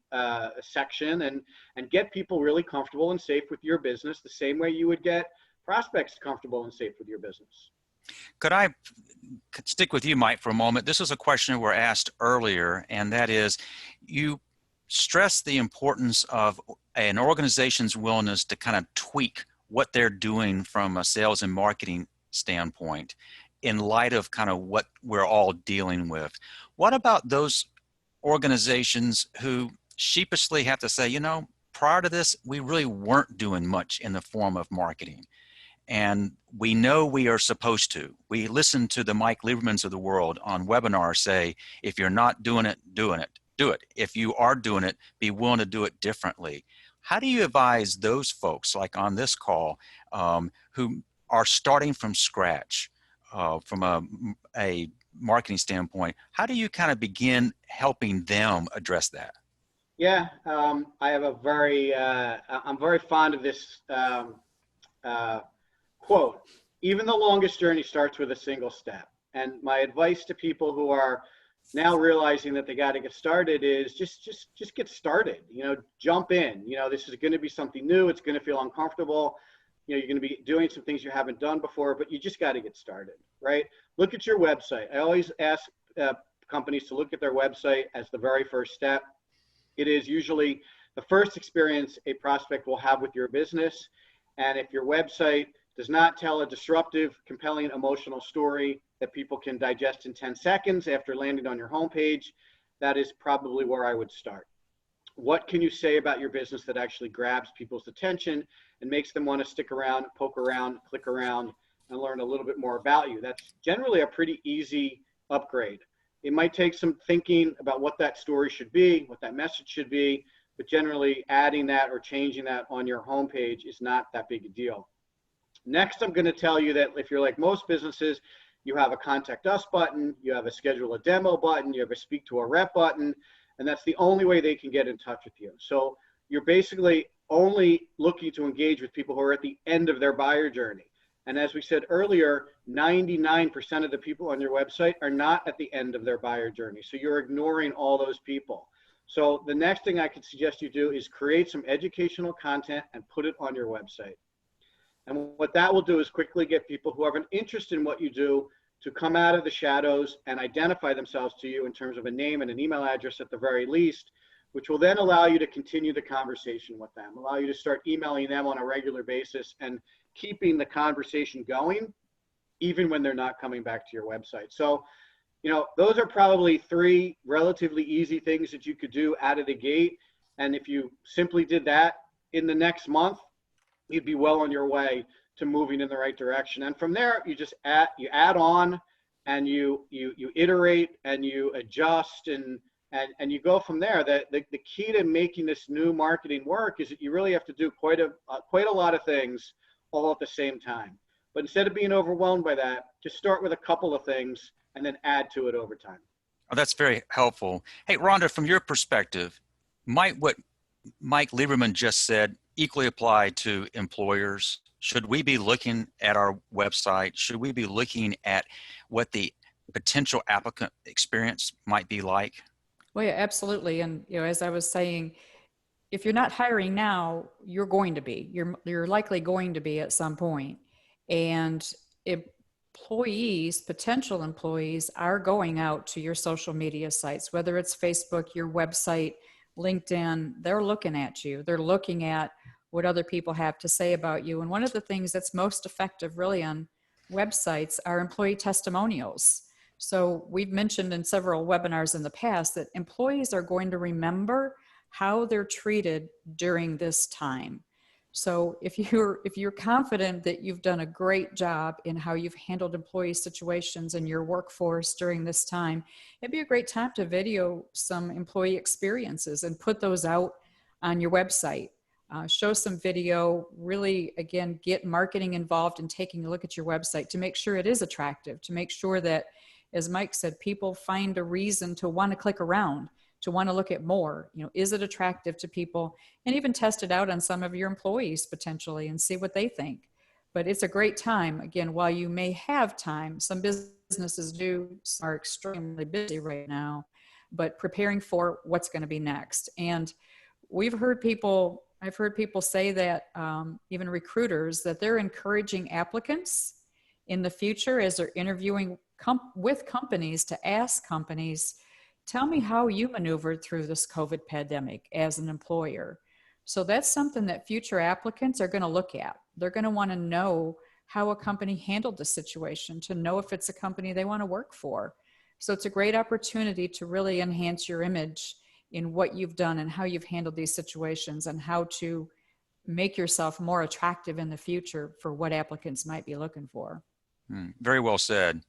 section, and get people really comfortable and safe with your business the same way you would get prospects comfortable and safe with your business. Could I stick with you, Mike, for a moment? This is a question we were asked earlier, and that is, you stress the importance of an organization's willingness to kind of tweak what they're doing from a sales and marketing standpoint in light of kind of what we're all dealing with. What about those organizations who sheepishly have to say, prior to this, we really weren't doing much in the form of marketing? And we know we are supposed to. We listen to the Mike Liebermans of the world on webinars say, if you're not doing it, do it. If you are doing it, be willing to do it differently. How do you advise those folks, like on this call, who are starting from scratch from a marketing standpoint? How do you kind of begin helping them address that? Yeah, I have I'm very fond of this quote: even the longest journey starts with a single step. And my advice to people who are now realizing that they got to get started is just get started. Jump in. This is going to be something new. It's going to feel uncomfortable. You're going to be doing some things you haven't done before, but you just got to get started, right? Look at your website. I always ask companies to look at their website as the very first step. It is usually the first experience a prospect will have with your business. And if your website does not tell a disruptive, compelling, emotional story that people can digest in 10 seconds after landing on your homepage, that is probably where I would start. What can you say about your business that actually grabs people's attention and makes them want to stick around, poke around, click around, and learn a little bit more about you? That's generally a pretty easy upgrade. It might take some thinking about what that story should be, what that message should be, but generally adding that or changing that on your homepage is not that big a deal. Next, I'm going to tell you that if you're like most businesses, you have a contact us button, you have a schedule a demo button, you have a speak to a rep button, and that's the only way they can get in touch with you. So you're basically only looking to engage with people who are at the end of their buyer journey. And as we said earlier, 99% of the people on your website are not at the end of their buyer journey. So you're ignoring all those people. So the next thing I could suggest you do is create some educational content and put it on your website. And what that will do is quickly get people who have an interest in what you do to come out of the shadows and identify themselves to you in terms of a name and an email address at the very least, which will then allow you to continue the conversation with them, allow you to start emailing them on a regular basis and keeping the conversation going, even when they're not coming back to your website. So, those are probably 3 relatively easy things that you could do out of the gate. And if you simply did that in the next month, you'd be well on your way to moving in the right direction. And from there, you just add on, and you iterate and you adjust and you go from there. The key to making this new marketing work is that you really have to do quite a lot of things all at the same time. But instead of being overwhelmed by that, just start with a couple of things and then add to it over time. Oh, that's very helpful. Hey, Rhonda, from your perspective, might what Mike Lieberman just said equally apply to employers? Should we be looking at our website? Should we be looking at what the potential applicant experience might be like? Well, yeah, absolutely. And, as I was saying, if you're not hiring now, you're going to be. You're likely going to be at some point. And employees, potential employees, are going out to your social media sites, whether it's Facebook, your website, LinkedIn. They're looking at you. They're looking at what other people have to say about you. And one of the things that's most effective really on websites are employee testimonials. So we've mentioned in several webinars in the past that employees are going to remember how they're treated during this time. So if you're confident that you've done a great job in how you've handled employee situations in your workforce during this time, it'd be a great time to video some employee experiences and put those out on your website. Show some video, really, again, get marketing involved in taking a look at your website to make sure it is attractive, to make sure that, as Mike said, people find a reason to want to click around, to want to look at more. Is it attractive to people? And even test it out on some of your employees potentially and see what they think. But it's a great time. Again, while you may have time, some businesses are extremely busy right now, but preparing for what's going to be next. And I've heard people say that, even recruiters, that they're encouraging applicants in the future as they're interviewing with companies to ask companies, tell me how you maneuvered through this COVID pandemic as an employer. So that's something that future applicants are going to look at. They're going to want to know how a company handled the situation, to know if it's a company they want to work for. So it's a great opportunity to really enhance your image in what you've done and how you've handled these situations, and how to make yourself more attractive in the future for what applicants might be looking for. Very well said.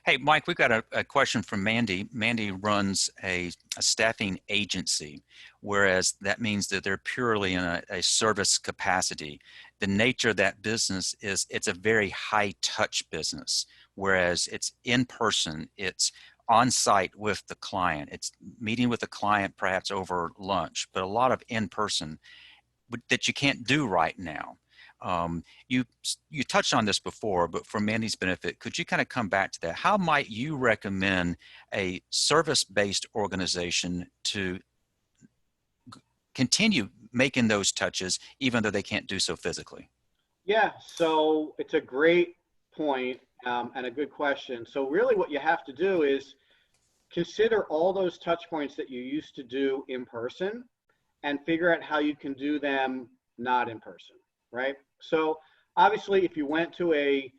Hey, Mike, we've got a question from Mandy. Mandy runs a staffing agency, whereas that means that they're purely in a service capacity. The nature of that business is it's a very high touch business, whereas it's in person, it's on site with the client, it's meeting with the client perhaps over lunch, but a lot of in person that you can't do right now. You touched on this before, but for Mandy's benefit, could you kind of come back to that? How might you recommend a service-based organization to continue making those touches, even though they can't do so physically? Yeah, so it's a great point, and a good question. So really what you have to do is consider all those touch points that you used to do in person and figure out how you can do them not in person, right? So obviously, if you went to a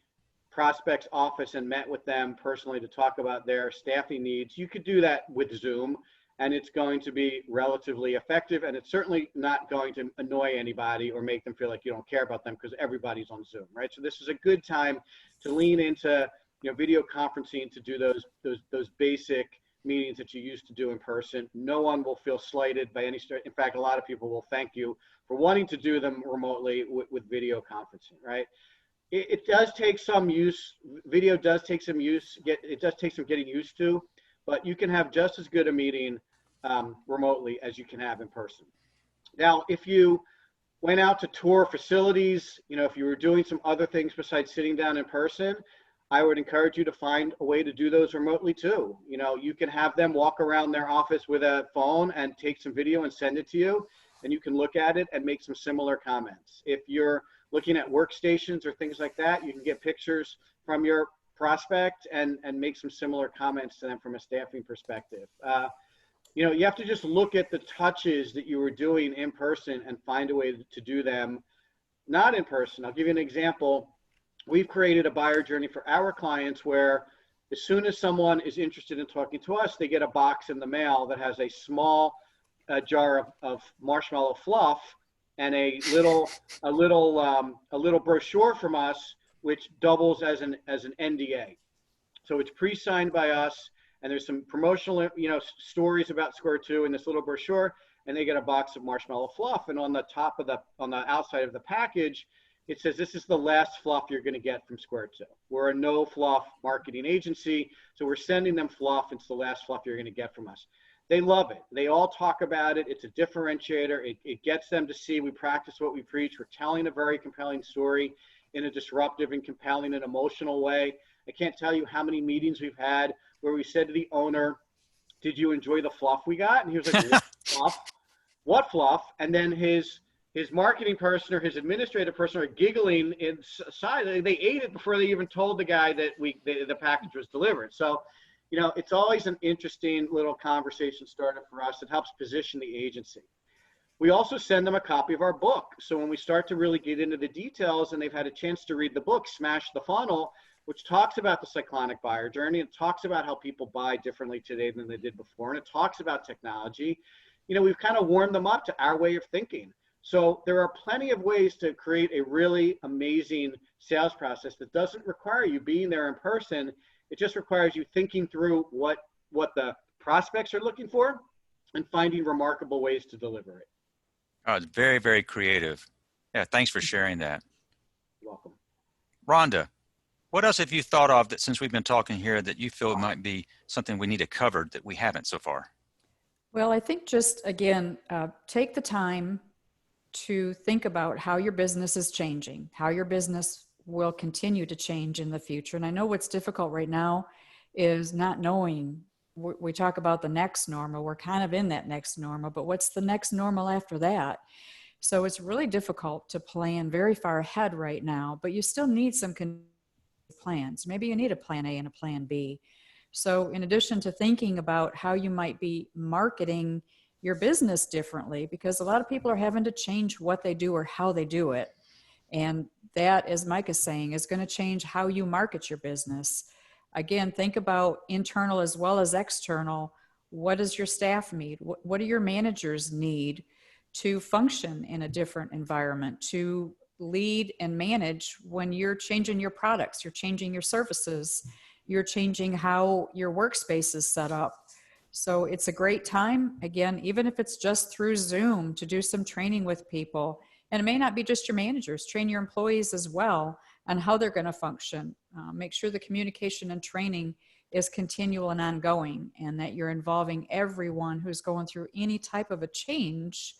prospect's office and met with them personally to talk about their staffing needs, you could do that with Zoom, and it's going to be relatively effective, and it's certainly not going to annoy anybody or make them feel like you don't care about them, because everybody's on Zoom, right? So this is a good time to lean into, video conferencing, to do those basic meetings that you used to do in person. No one will feel slighted by any stretch. In fact, a lot of people will thank you for wanting to do them remotely with video conferencing, right? It does take some use. Video does take some use. It does take some getting used to, but you can have just as good a meeting remotely as you can have in person. Now, if you went out to tour facilities, if you were doing some other things besides sitting down in person, I would encourage you to find a way to do those remotely too. You can have them walk around their office with a phone and take some video and send it to you, and you can look at it and make some similar comments. If you're looking at workstations or things like that, you can get pictures from your prospect and make some similar comments to them from a staffing perspective. You have to just look at the touches that you were doing in person and find a way to do them not in person. I'll give you an example. We've created a buyer journey for our clients where as soon as someone is interested in talking to us, they get a box in the mail that has a small jar of marshmallow fluff and a little brochure from us, which doubles as an NDA. So it's pre-signed by us, and there's some promotional stories about Square 2 in this little brochure, and they get a box of marshmallow fluff. And on the outside of the package, it says, this is the last fluff you're going to get from Square 2. We're a no fluff marketing agency, so we're sending them fluff. It's the last fluff you're going to get from us. They love it. They all talk about it. It's a differentiator. It gets them to see we practice what we preach. We're telling a very compelling story in a disruptive and compelling and emotional way. I can't tell you how many meetings we've had where we said to the owner, did you enjoy the fluff we got? And he was like, what fluff? What fluff? And then his marketing person or his administrative person are giggling inside. They ate it before they even told the guy that the package was delivered. So, it's always an interesting little conversation starter for us. It helps position the agency. We also send them a copy of our book. So when we start to really get into the details and they've had a chance to read the book, Smash the Funnel, which talks about the cyclonic buyer journey, and talks about how people buy differently today than they did before, and it talks about technology, we've kind of warmed them up to our way of thinking. So there are plenty of ways to create a really amazing sales process that doesn't require you being there in person. It just requires you thinking through what the prospects are looking for and finding remarkable ways to deliver it. Oh, it's very, very creative. Yeah, thanks for sharing that. You're welcome. Rhonda, what else have you thought of that, since we've been talking here, that you feel might be something we need to cover that we haven't so far? Well, I think just, again, take the time to think about how your business is changing, how your business will continue to change in the future. And I know what's difficult right now is not knowing. We talk about the next normal. We're kind of in that next normal, but what's the next normal after that? So it's really difficult to plan very far ahead right now, but you still need some plans. Maybe you need a plan A and a plan B. So in addition to thinking about how you might be marketing your business differently, because a lot of people are having to change what they do or how they do it. And that, as Mike is saying, is going to change how you market your business. Again, think about internal as well as external. What does your staff need? What do your managers need to function in a different environment, to lead and manage when you're changing your products, you're changing your services, you're changing how your workspace is set up. So it's a great time, again, even if it's just through Zoom, to do some training with people. And it may not be just your managers, train your employees as well on how they're going to function. Make sure the communication and training is continual and ongoing, and that you're involving everyone who's going through any type of a change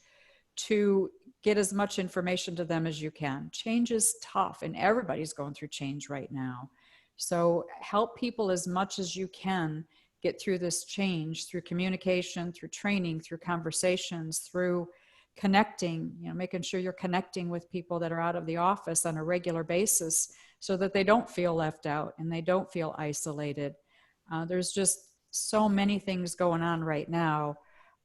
to get as much information to them as you can. Change is tough, and everybody's going through change right now. So help people as much as you can get through this change through communication, through training, through conversations, through connecting, making sure you're connecting with people that are out of the office on a regular basis so that they don't feel left out and they don't feel isolated. There's just so many things going on right now.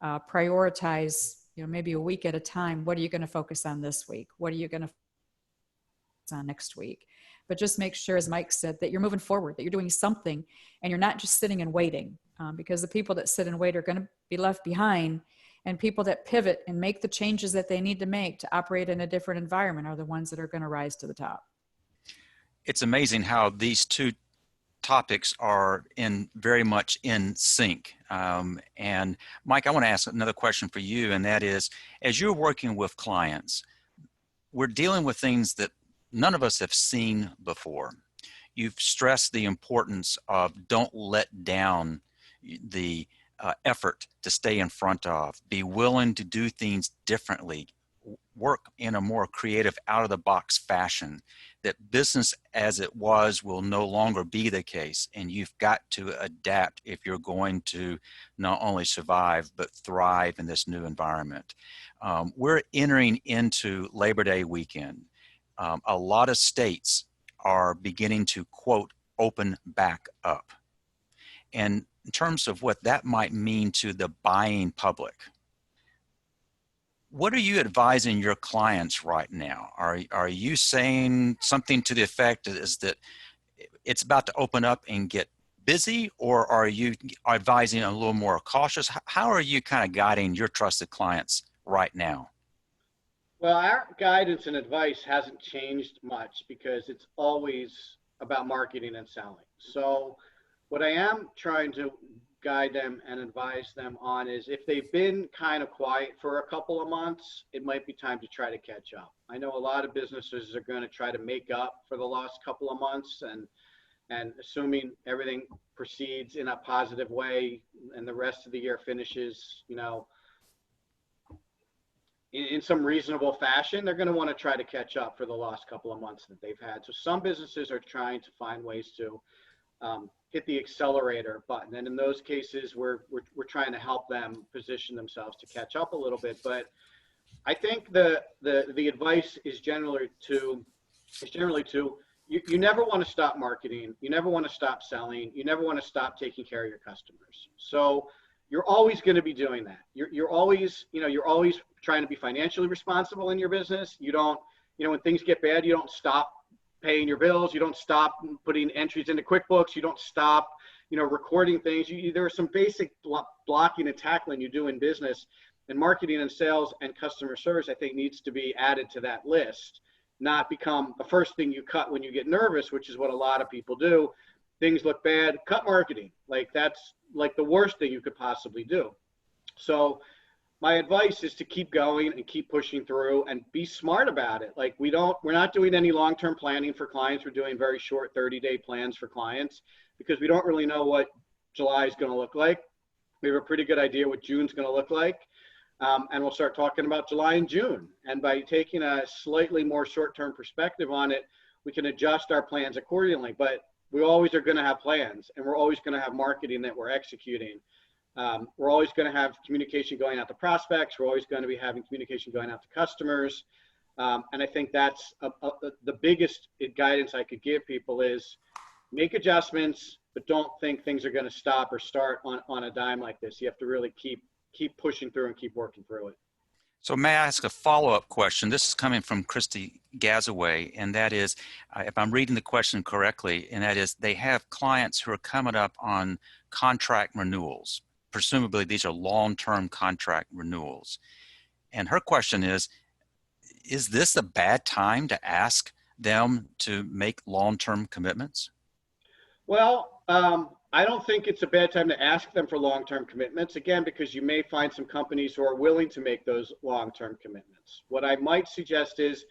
Prioritize, maybe a week at a time. What are you going to focus on this week? What are you going to focus on next week? But just make sure, as Mike said, that you're moving forward, that you're doing something and you're not just sitting and waiting, because the people that sit and wait are going to be left behind, and people that pivot and make the changes that they need to make to operate in a different environment are the ones that are going to rise to the top. It's amazing how these two topics are very much in sync. And Mike, I want to ask another question for you, and that is, as you're working with clients, we're dealing with things that none of us have seen before. You've stressed the importance of don't let down the effort to stay in front of, be willing to do things differently, work in a more creative, out-of-the-box fashion. That business as it was will no longer be the case, and you've got to adapt if you're going to not only survive but thrive in this new environment. We're entering into Labor Day weekend. A lot of states are beginning to, quote, open back up. And in terms of what that might mean to the buying public, what are you advising your clients right now? Are you saying something to the effect is that it's about to open up and get busy, or are you advising a little more cautious? How are you kind of guiding your trusted clients right now? Well, our guidance and advice hasn't changed much because it's always about marketing and selling. So what I am trying to guide them and advise them on is, if they've been kind of quiet for a couple of months, it might be time to try to catch up. I know a lot of businesses are going to try to make up for the lost couple of months, and assuming everything proceeds in a positive way and the rest of the year finishes, in some reasonable fashion, they're going to want to try to catch up for the last couple of months that they've had. So some businesses are trying to find ways to hit the accelerator button. And in those cases, we're trying to help them position themselves to catch up a little bit. But I think the advice is generally to you never want to stop marketing. You never want to stop selling. You never want to stop taking care of your customers. So you're always going to be doing that. You're always trying to be financially responsible in your business. You don't, when things get bad, you don't stop paying your bills. You don't stop putting entries into QuickBooks. You don't stop, recording things. There are some basic blocking and tackling you do in business, and marketing and sales and customer service, I think, needs to be added to that list, not become the first thing you cut when you get nervous, which is what a lot of people do. Things look bad, cut marketing. Like, that's like the worst thing you could possibly do. So my advice is to keep going and keep pushing through and be smart about it. Like, we're not doing any long-term planning for clients. We're doing very short 30-day plans for clients because we don't really know what July is going to look like. We have a pretty good idea what June's going to look like. And we'll start talking about July and June. And by taking a slightly more short-term perspective on it, we can adjust our plans accordingly. But we always are going to have plans, and we're always going to have marketing that we're executing. We're always going to have communication going out to prospects. We're always going to be having communication going out to customers. And I think that's the biggest guidance I could give people is make adjustments, but don't think things are going to stop or start on a dime like this. You have to really keep pushing through and keep working through it. So may I ask a follow-up question? This is coming from Christy Gazaway, and that is, if I'm reading the question correctly, and that is they have clients who are coming up on contract renewals. Presumably these are long-term contract renewals. And her question is this a bad time to ask them to make long-term commitments? Well, I don't think it's a bad time to ask them for long-term commitments, again, because you may find some companies who are willing to make those long-term commitments. What I might suggest is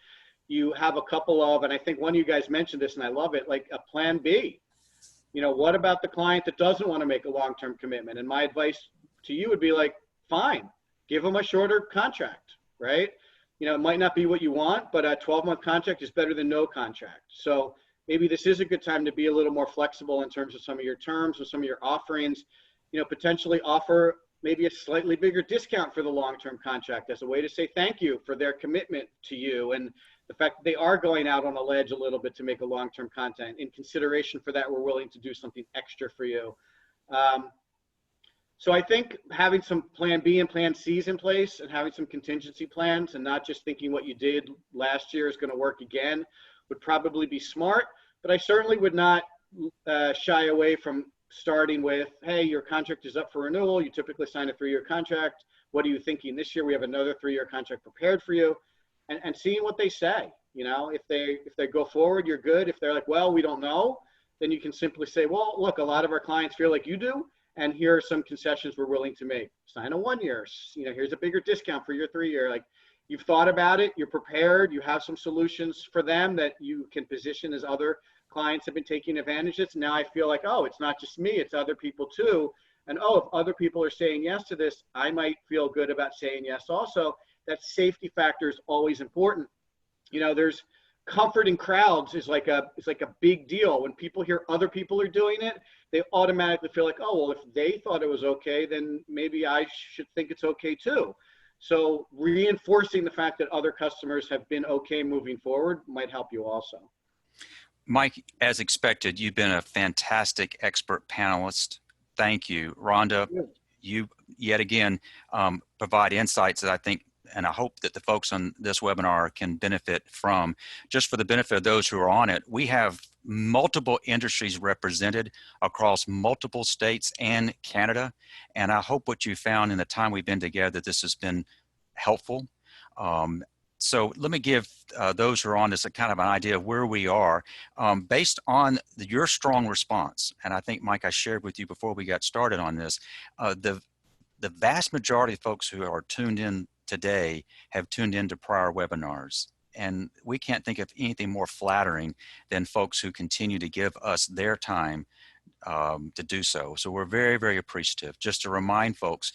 you have a couple of, and I think one of you guys mentioned this and I love it, like a plan B. You know, what about the client that doesn't want to make a long-term commitment? And my advice to you would be like, fine, give them a shorter contract, right? You know, it might not be what you want, but a 12-month contract is better than no contract. So maybe this is a good time to be a little more flexible in terms of some of your terms or some of your offerings, you know, potentially offer maybe a slightly bigger discount for the long-term contract as a way to say thank you for their commitment to you. And the fact that they are going out on a ledge a little bit to make a long-term content. In consideration for that, we're willing to do something extra for you. So I think having some plan B and plan C's in place and having some contingency plans and not just thinking what you did last year is going to work again would probably be smart. But I certainly would not shy away from starting with, hey, your contract is up for renewal. You typically sign a 3-year contract. What are you thinking this year? We have another 3-year contract prepared for you. And seeing what they say. You know, if they go forward, you're good. If they're like, well, we don't know, then you can simply say, well, look, a lot of our clients feel like you do, and here are some concessions we're willing to make. Sign a 1-year, you know, here's a bigger discount for your 3-year. Like, you've thought about it, you're prepared, you have some solutions for them that you can position as other clients have been taking advantage of. Now I feel like, oh, it's not just me, it's other people too. And oh, if other people are saying yes to this, I might feel good about saying yes also. That safety factor is always important. You know, there's comfort in crowds is like a big deal. When people hear other people are doing it, they automatically feel like, oh, well, if they thought it was okay, then maybe I should think it's okay too. So reinforcing the fact that other customers have been okay moving forward might help you also. Mike, as expected, you've been a fantastic expert panelist. Thank you. Rhonda, you yet again provide insights that I think and I hope that the folks on this webinar can benefit from. Just for the benefit of those who are on it, we have multiple industries represented across multiple states and Canada. And I hope what you found in the time we've been together, that this has been helpful. So let me give those who are on this a kind of an idea of where we are based on your strong response. And I think, Mike, I shared with you before we got started on this, the vast majority of folks who are tuned in today have tuned into prior webinars. And we can't think of anything more flattering than folks who continue to give us their time to do so. So we're very, very appreciative. Just to remind folks,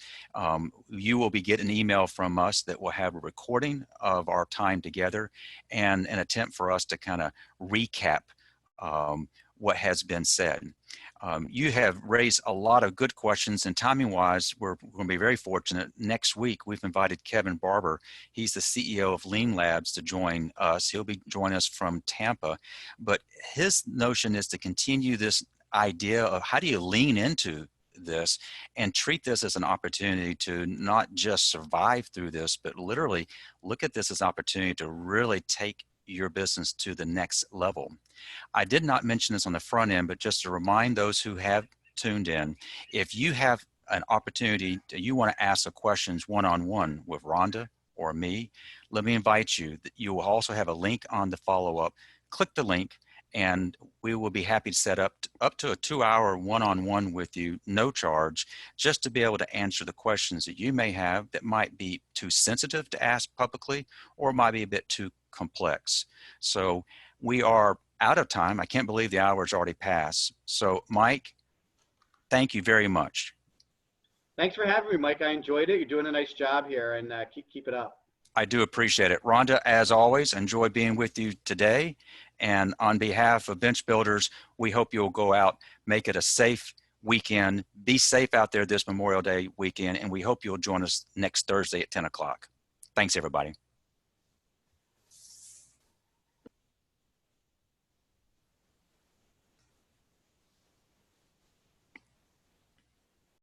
you will be getting an email from us that will have a recording of our time together and an attempt for us to kind of recap what has been said. You have raised a lot of good questions, and timing wise, we're going to be very fortunate. Next week, we've invited Kevin Barber. He's the CEO of Lean Labs to join us. He'll be joining us from Tampa, but his notion is to continue this idea of how do you lean into this and treat this as an opportunity to not just survive through this, but literally look at this as an opportunity to really take your business to the next level. I did not mention this on the front end, but just to remind those who have tuned in, if you have an opportunity, you want to ask the questions one-on-one with Rhonda or me, let me invite you. You will also have a link on the follow-up. Click the link and we will be happy to set up to a 2-hour one-on-one with you, no charge, just to be able to answer the questions that you may have that might be too sensitive to ask publicly or might be a bit too complex. So we are out of time. I can't believe the hour's already passed. So Mike, thank you very much. Thanks for having me, Mike. I enjoyed it. You're doing a nice job here, and keep it up. I do appreciate it. Rhonda, as always, enjoy being with you today. And on behalf of Bench Builders, we hope you'll go out, make it a safe weekend. Be safe out there this Memorial Day weekend, and we hope you'll join us next Thursday at 10 o'clock. Thanks, everybody.